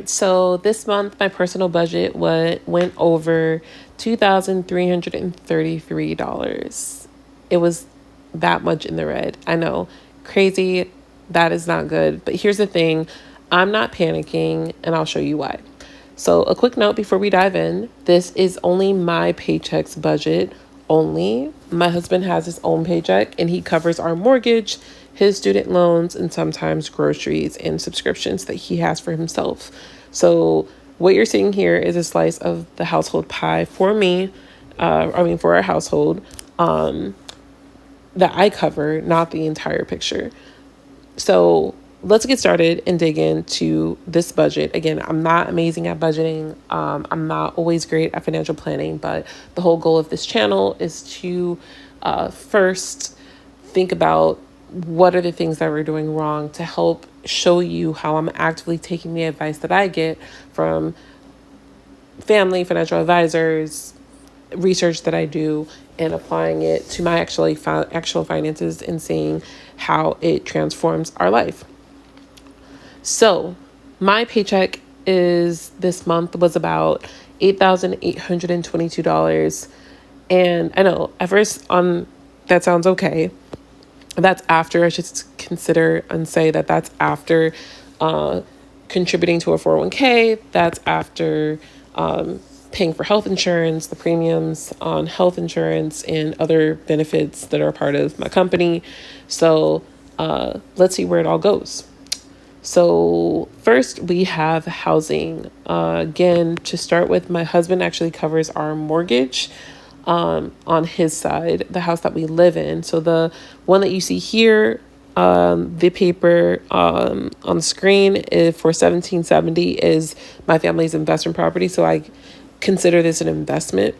right, so this month my personal budget went over $2,333. It was that much in the red. I know, crazy. That is not good. But here's the thing, I'm not panicking, and I'll show you why. So, a quick note before we dive in, this is only my paycheck's budget only. My husband has his own paycheck and he covers our mortgage, his student loans, and sometimes groceries and subscriptions that he has for himself. So, what you're seeing here is a slice of the household pie for me, for our household, that I cover, not the entire picture. So let's get started and dig into this budget. Again, I'm not amazing at budgeting. I'm not always great at financial planning, but the whole goal of this channel is to first think about what are the things that we're doing wrong to help show you how I'm actively taking the advice that I get from family, financial advisors, research that I do, and applying it to my actual finances and seeing how it transforms our life. So my paycheck is this month was about $8,822. And I know at first that sounds okay. That's after, I should consider and say that that's after contributing to a 401k. That's after paying for health insurance, the premiums on health insurance, and other benefits that are part of my company. So let's see where it all goes. So first we have housing. Again, to start with, my husband actually covers our mortgage on his side, the house that we live in. So the one that you see here, the paper on the screen is for 1770 is my family's investment property. So I consider this an investment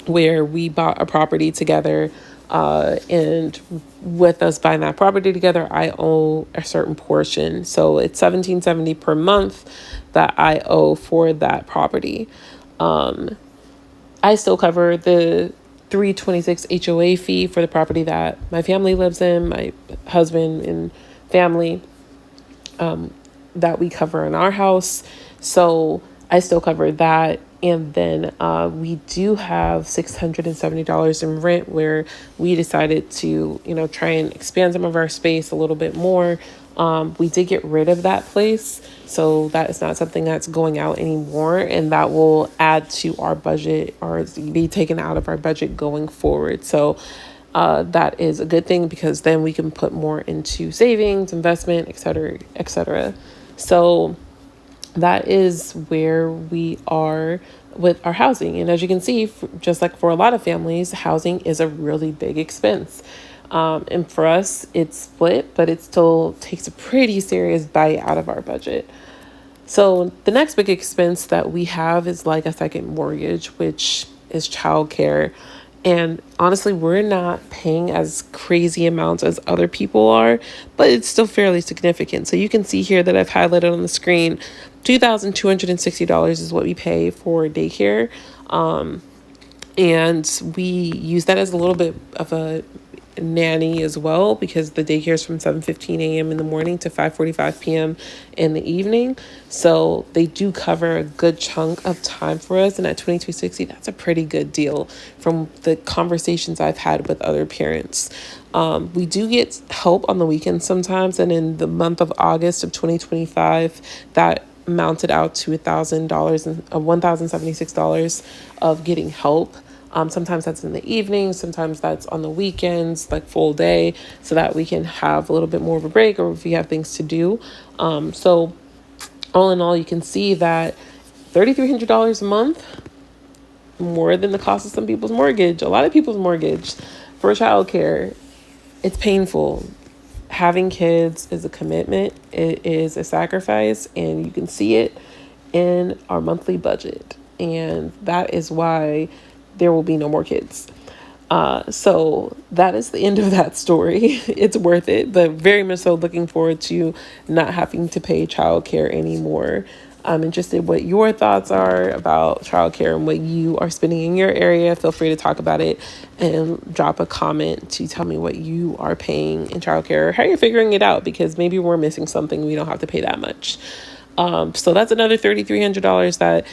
where we bought a property together, and with us buying that property together, I owe a certain portion. So it's $1,770 per month that I owe for that property. I still cover the $326 HOA fee for the property that my family lives in, my husband and family, that we cover in our house. So I still cover that. And then we do have $670 in rent, where we decided to, try and expand some of our space a little bit more. We did get rid of that place, so that is not something that's going out anymore, and that will add to our budget or be taken out of our budget going forward. So that is a good thing, because then we can put more into savings, investment, etc., etc. So that is where we are with our housing. And as you can see, just like for a lot of families, housing is a really big expense. And for us, it's split, but it still takes a pretty serious bite out of our budget. So the next big expense that we have is like a second mortgage, which is childcare. And honestly, we're not paying as crazy amounts as other people are, but it's still fairly significant. So you can see here that I've highlighted on the screen, $2,260 is what we pay for daycare. And we use that as a little bit of a nanny as well, because the daycare is from 7:15 a.m. in the morning to 5:45 p.m. in the evening. So they do cover a good chunk of time for us. And at $2,260, that's a pretty good deal from the conversations I've had with other parents. We do get help on the weekends sometimes. And in the month of August of 2025, that mounted out to $1,000 and $1,076 of getting help. Sometimes that's in the evening, sometimes that's on the weekends, like full day, so that we can have a little bit more of a break, or if we have things to do. So all in all, you can see that $3,300 a month, more than the cost of some people's mortgage, a lot of people's mortgage for childcare. It's painful. Having kids is a commitment. It is a sacrifice, and you can see it in our monthly budget. And that is why there will be no more kids. So that is the end of that story. It's worth it, but very much so looking forward to not having to pay childcare anymore. I'm interested what your thoughts are about childcare and what you are spending in your area. Feel free to talk about it and drop a comment to tell me what you are paying in childcare, or how you're figuring it out, because maybe we're missing something. We don't have to pay that much. So that's another $3,300 that,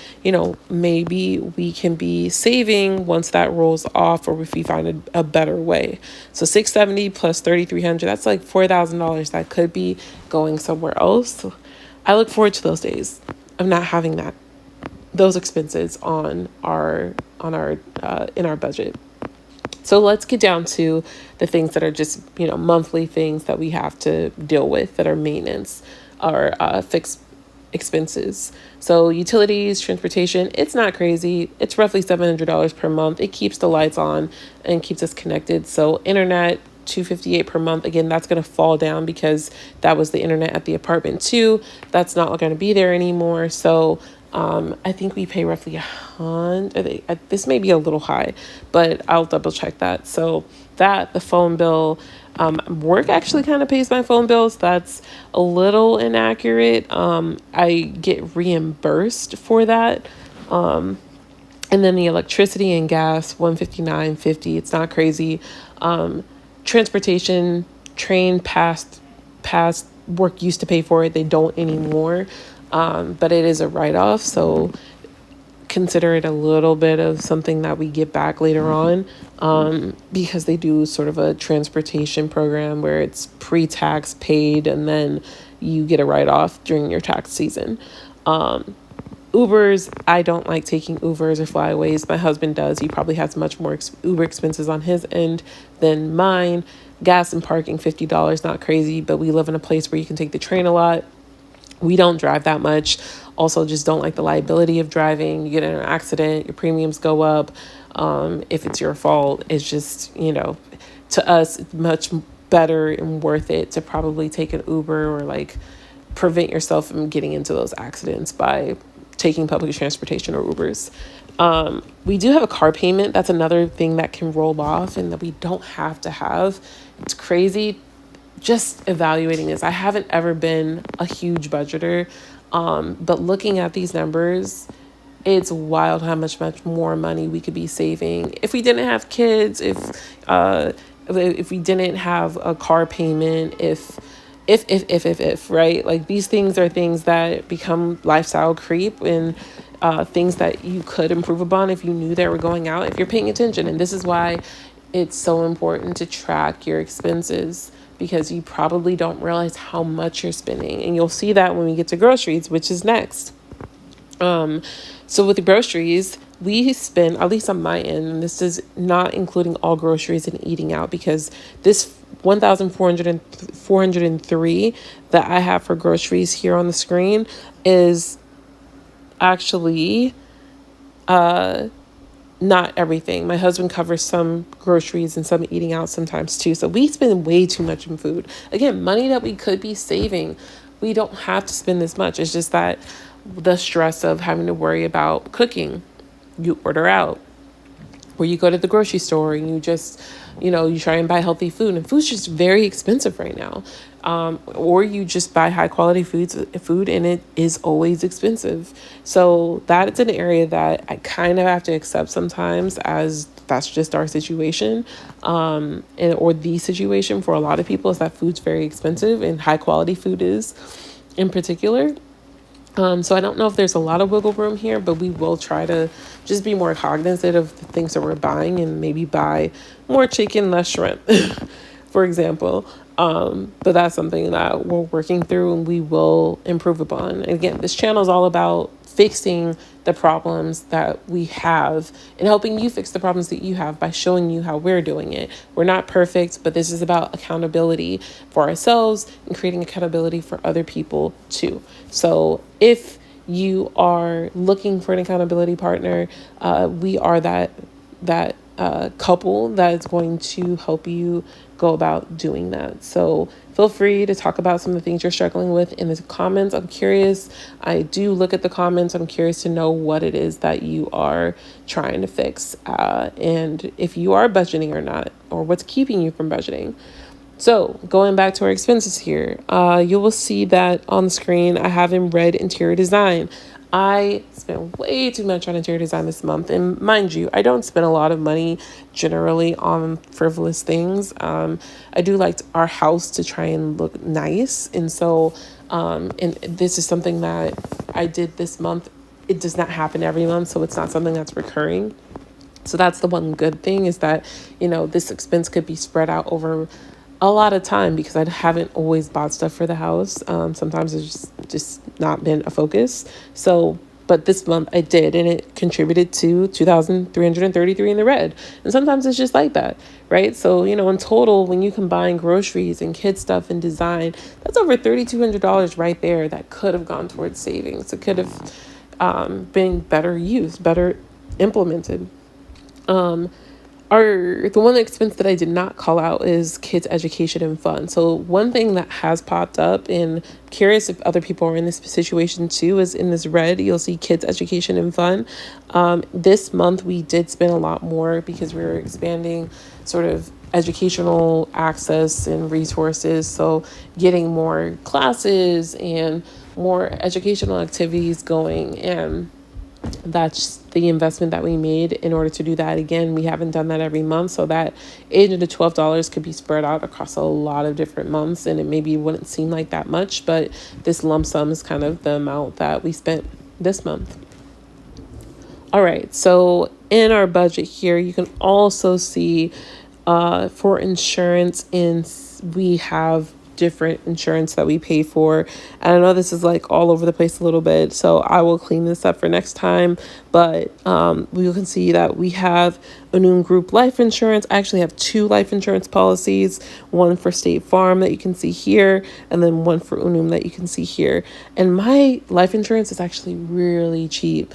maybe we can be saving once that rolls off, or if we find a better way. So 670 plus 3,300, that's like $4,000 that could be going somewhere else. So I look forward to those days of not having those expenses on our in our budget. So let's get down to the things that are just, monthly things that we have to deal with that are maintenance or fixed expenses. So utilities, transportation, it's not crazy. It's roughly $700 per month. It keeps the lights on and keeps us connected. So internet, $258 per month. Again, that's going to fall down because that was the internet at the apartment too. That's not going to be there anymore. So I think we pay roughly $100. This may be a little high, but I'll double check that. So the phone bill, work actually kind of pays my phone bills. That's a little inaccurate. I get reimbursed for that. And then the electricity and gas, $159.50. It's not crazy. Transportation, train past work used to pay for it. They don't anymore. But it is a write-off, so consider it a little bit of something that we get back later on, because they do sort of a transportation program where it's pre-tax paid and then you get a write-off during your tax season. Ubers, I don't like taking Ubers or flyaways. My husband does. He probably has much more Uber expenses on his end than mine. Gas and parking, $50, not crazy, but we live in a place where you can take the train a lot. We don't drive that much. Also, just don't like the liability of driving. You get in an accident, your premiums go up. If it's your fault, it's just, to us, it's much better and worth it to probably take an Uber or like prevent yourself from getting into those accidents by taking public transportation or Ubers. We do have a car payment. That's another thing that can roll off and that we don't have to have. It's crazy just evaluating this. I haven't ever been a huge budgeter, but looking at these numbers, it's wild how much more money we could be saving if we didn't have kids, if we didn't have a car payment, if right? Like, these things are things that become lifestyle creep and things that you could improve upon if you knew they were going out, if you're paying attention. And this is why it's so important to track your expenses, because you probably don't realize how much you're spending. And you'll see that when we get to groceries, which is next. So with the groceries, we spend, at least on my end, and this is not including all groceries and eating out, because this 1,403 that I have for groceries here on the screen is actually not everything. My husband covers some groceries and some eating out sometimes too. So we spend way too much in food. Again, money that we could be saving. We don't have to spend this much. It's just that the stress of having to worry about cooking. You order out, or you go to the grocery store and you just, you try and buy healthy food, and food's just very expensive right now. Or you just buy high quality food and it is always expensive. So that is an area that I kind of have to accept sometimes, as that's just our situation, or the situation for a lot of people, is that food's very expensive, and high quality food is in particular. So I don't know if there's a lot of wiggle room here, but we will try to just be more cognizant of the things that we're buying and maybe buy more chicken, less shrimp, for example. But that's something that we're working through and we will improve upon. And again, this channel is all about fixing the problems that we have and helping you fix the problems that you have by showing you how we're doing it. We're not perfect, but this is about accountability for ourselves and creating accountability for other people too. So if you are looking for an accountability partner, we are that couple that is going to help you go about doing that. So feel free to talk about some of the things you're struggling with in the comments. I'm curious. I do look at the comments. I'm curious to know what it is that you are trying to fix, and if you are budgeting or not, or what's keeping you from budgeting. So going back to our expenses here, you will see that on the screen I have in red interior design. I spent way too much on interior design this month. And mind you, I don't spend a lot of money generally on frivolous things. I do like our house to try and look nice. And so And this is something that I did this month. It does not happen every month, so it's not something that's recurring. So that's the one good thing, is that, this expense could be spread out over a lot of time, because I haven't always bought stuff for the house. Sometimes it's just not been a focus. So, but this month I did, and it contributed to 2,333 in the red. And sometimes it's just like that, right? So, in total, when you combine groceries and kid stuff and design, that's over $3,200 right there that could have gone towards savings. It could have been better used, better implemented. The one expense that I did not call out is kids' education and fun. So one thing that has popped up, and I'm curious if other people are in this situation too, is in this red, you'll see kids' education and fun. This month we did spend a lot more because we were expanding sort of educational access and resources. So getting more classes and more educational activities going, and that's the investment that we made in order to do that. Again, we haven't done that every month, so that $8 to $12 could be spread out across a lot of different months, and it maybe wouldn't seem like that much, but this lump sum is kind of the amount that we spent this month. All right, so in our budget here, you can also see for insurance, we have different insurance that we pay for. And I know this is like all over the place a little bit, so I will clean this up for next time. But we can see that we have Unum Group Life Insurance. I actually have 2 life insurance policies, one for State Farm that you can see here, and then one for Unum that you can see here. And my life insurance is actually really cheap,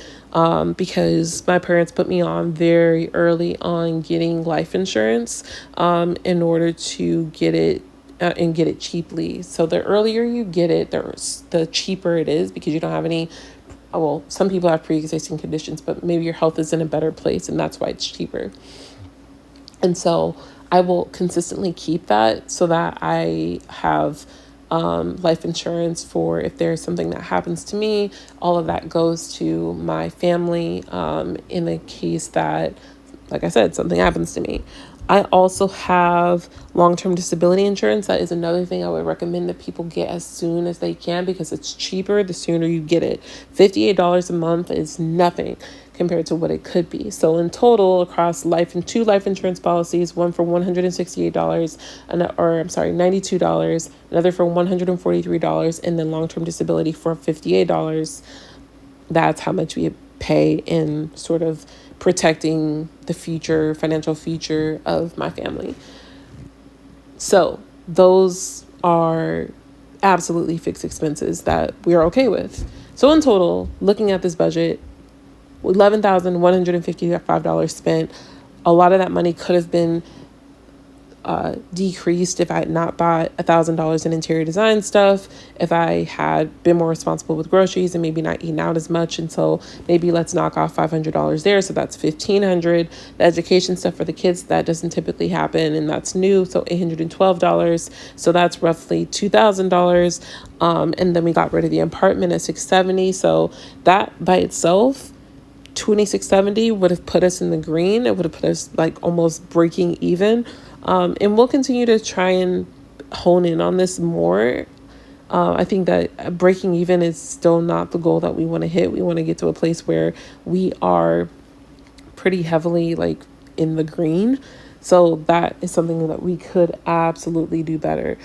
because my parents put me on very early on getting life insurance in order to get it and get it cheaply. So the earlier you get it, the cheaper it is, because you don't have any, well, some people have pre-existing conditions, but maybe your health is in a better place, and that's why it's cheaper. And so I will consistently keep that, so that I have life insurance for if there's something that happens to me. All of that goes to my family in the case that, like I said, something happens to me. I also have long-term disability insurance. That is another thing I would recommend that people get as soon as they can, because it's cheaper the sooner you get it. $58 a month is nothing compared to what it could be. So in total, across 2 life insurance policies, one for $168, $92, another for $143, and then long-term disability for $58. That's how much we pay in sort of protecting the financial future of my family. So those are absolutely fixed expenses that we're okay with. So in total, looking at this budget, $11,155 spent. A lot of that money could have been decreased if I had not bought $1,000 in interior design stuff, if I had been more responsible with groceries and maybe not eating out as much. And so maybe let's knock off $500 there. So that's $1,500. The education stuff for the kids, that doesn't typically happen, and that's new. So $812. So that's roughly $2,000. And then we got rid of the apartment at $670. So that by itself, $2,670 would have put us in the green. It would have put us like almost breaking even. And we'll continue to try and hone in on this more. I think that breaking even is still not the goal that we want to hit. We want to get to a place where we are pretty heavily like in the green. So that is something that we could absolutely do better.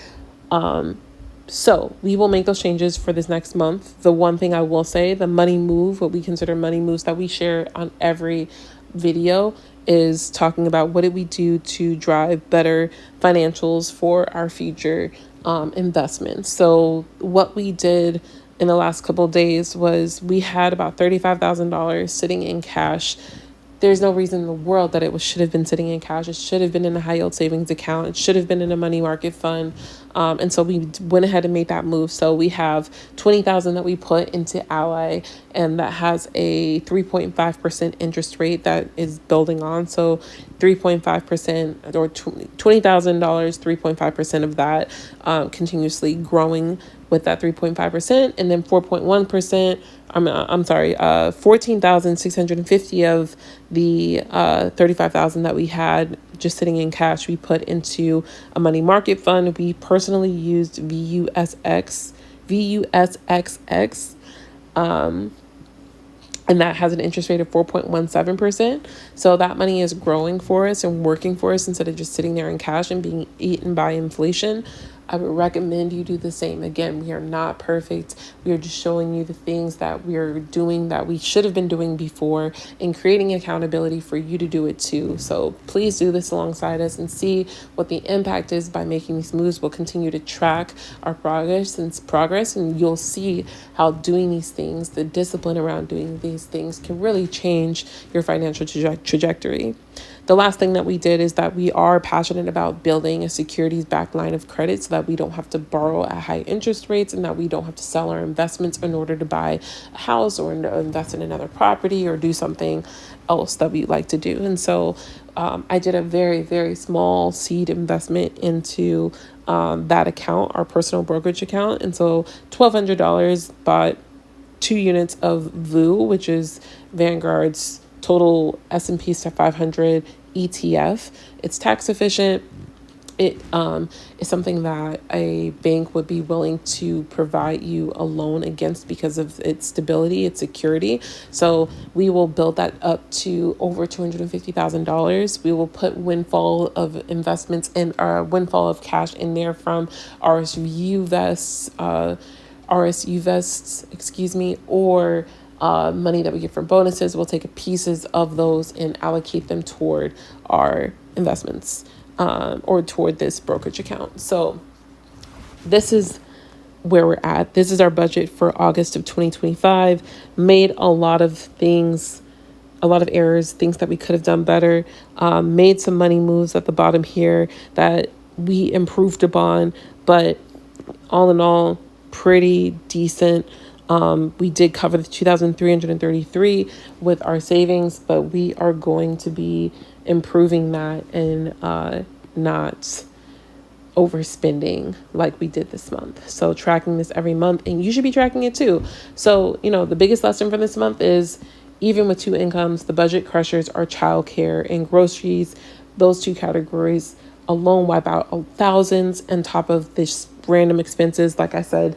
So we will make those changes for this next month. The one thing I will say, the money move, what we consider money moves that we share on every video, is talking about what did we do to drive better financials for our future investments. So what we did in the last couple of days was we had about $35,000 sitting in cash. There's no reason in the world that should have been sitting in cash. It should have been in a high yield savings account. It should have been in a money market fund. And so we went ahead and made that move. So we have $20,000 that we put into Ally, and that has a 3.5% interest rate that is building on. So 3.5% or $20,000, 3.5% of that continuously growing with that 3.5%, and then 4.1%. I'm sorry, 14,650 of the 35,000 that we had just sitting in cash, we put into a money market fund. We personally used VUSX VUSXX. And that has an interest rate of 4.17%. So that money is growing for us and working for us instead of just sitting there in cash and being eaten by inflation. I would recommend you do the same. Again, we are not perfect. We are just showing you the things that we are doing that we should have been doing before and creating accountability for you to do it too. So please do this alongside us and see what the impact is by making these moves. We'll continue to track our progress, and you'll see how doing these things, the discipline around doing these things, can really change your financial trajectory. The last thing that we did is that we are passionate about building a securities-backed line of credit so that we don't have to borrow at high interest rates and that we don't have to sell our investments in order to buy a house or invest in another property or do something else that we like to do. And so I did a very, very small seed investment into that account, our personal brokerage account. And so $1,200 bought 2 units of VU, which is Vanguard's total S&P 500 ETF. It's tax efficient. It is something that a bank would be willing to provide you a loan against because of its stability, its security. So we will build that up to over $250,000. We will put windfall of investments and windfall of cash in there from RSU vests, or money that we get from bonuses. We'll take pieces of those and allocate them toward our investments or toward this brokerage account. So this is where we're at. This is our budget for August of 2025. Made a lot of errors, things that we could have done better. Made some money moves at the bottom here that we improved upon, but all in all, pretty decent. We did cover the 2,333 with our savings, but we are going to be improving that and not overspending like we did this month. So tracking this every month, and you should be tracking it too. So, the biggest lesson for this month is even with 2 incomes, the budget crushers are childcare and groceries. Those 2 categories alone wipe out thousands on top of this random expenses. Like I said,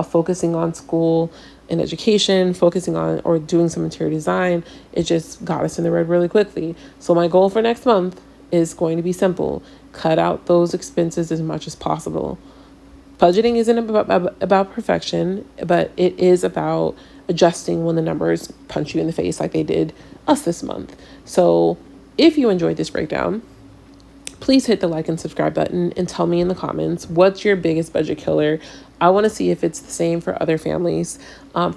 focusing on school and education, focusing on or doing some interior design, it just got us in the red really quickly. So my goal for next month is going to be simple. Cut out those expenses as much as possible. Budgeting isn't about perfection, but it is about adjusting when the numbers punch you in the face like they did us this month. So if you enjoyed this breakdown, please hit the like and subscribe button and tell me in the comments, what's your biggest budget killer? I want to see if it's the same for other families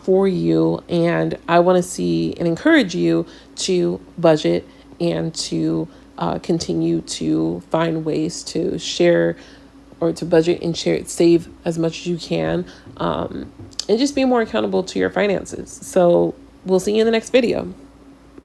for you. And I want to see and encourage you to budget and to continue to find ways to share or to budget and save as much as you can, and just be more accountable to your finances. So we'll see you in the next video.